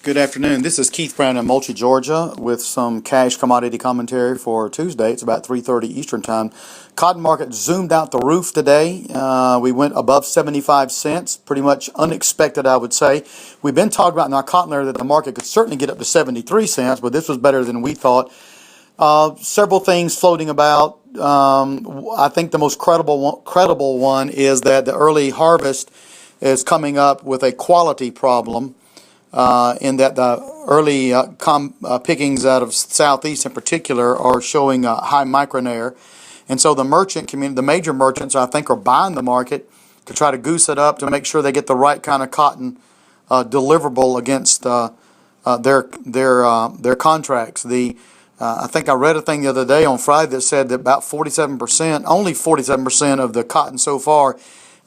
Good afternoon. This is Keith Brown in Moultrie, Georgia, with some cash commodity commentary for Tuesday. It's about 3:30 Eastern Time. Cotton market zoomed out the roof today. We went above 75 cents, pretty much unexpected, I would say. We've been talking about in our cotton area that the market could certainly get up to 73 cents, but this was better than we thought. Several things floating about. I think the most credible one is that the early harvest is coming up with a quality problem. In that the early pickings out of Southeast in particular are showing high micronair. And so the merchant community, the major merchants, I think, are buying the market to try to goose it up to make sure they get the right kind of cotton deliverable against their contracts. I think I read a thing the other day on Friday that said that about 47%, only 47% of the cotton so far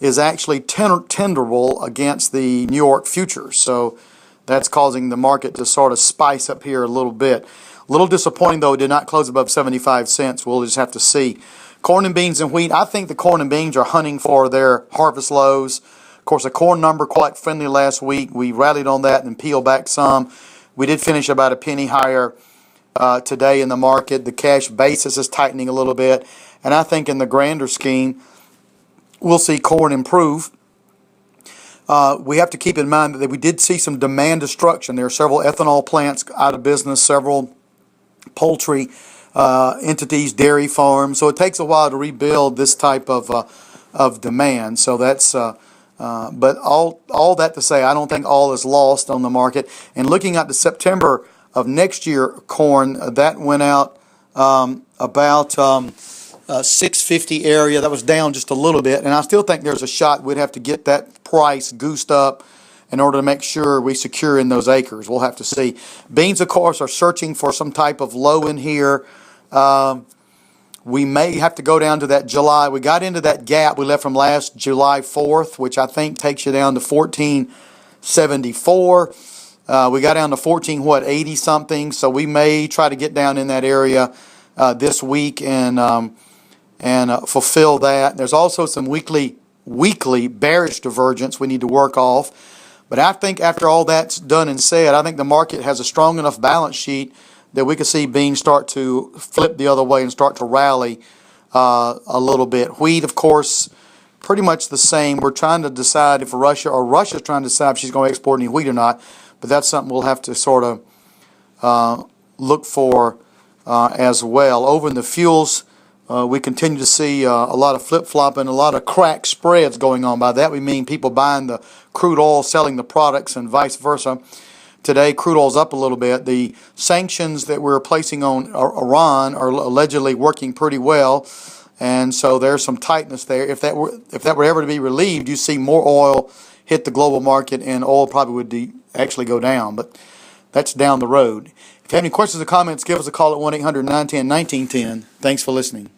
is actually tenderable against the New York futures. So that's causing the market to sort of spice up here a little bit. A little disappointing, though, it did not close above 75 cents. We'll just have to see. Corn and beans and wheat. I think the corn and beans are hunting for their harvest lows. Of course, the corn number quite friendly last week. We rallied on that and peeled back some. We did finish about a penny higher today in the market. The cash basis is tightening a little bit. And I think in the grander scheme, we'll see corn improve. We have to keep in mind that we did see some demand destruction. There are several ethanol plants out of business, several poultry entities, dairy farms. So it takes a while to rebuild this type of demand. So that's but all that to say, I don't think all is lost on the market. And looking at the September of next year corn, that went out about 650 area. That was down just a little bit, and I still think there's a shot we'd have to get that price goosed up in order to make sure we secure in those acres. We'll have to see. Beans, of course, are searching for some type of low in here. We may have to go down to that July. We got into that gap we left from last July 4th, which I think takes you down to 1474. We got down to 80 something, so we may try to get down in that area this week and fulfill that. There's also some weekly bearish divergence we need to work off. But I think after all that's done and said, I think the market has a strong enough balance sheet that we could see beans start to flip the other way and start to rally a little bit. Wheat, of course, pretty much the same. We're trying to decide if Russia's trying to decide if she's going to export any wheat or not. But that's something we'll have to sort of look for as well. Over in the fuels, we continue to see a lot of flip-flopping, a lot of crack spreads going on. By that we mean people buying the crude oil, selling the products, and vice versa. Today, crude oil's up a little bit. The sanctions that we're placing on Iran are allegedly working pretty well, and so there's some tightness there. If that were ever to be relieved, you see more oil hit the global market, and oil probably would actually go down. But that's down the road. If you have any questions or comments, give us a call at 1-800-910-1910. Thanks for listening.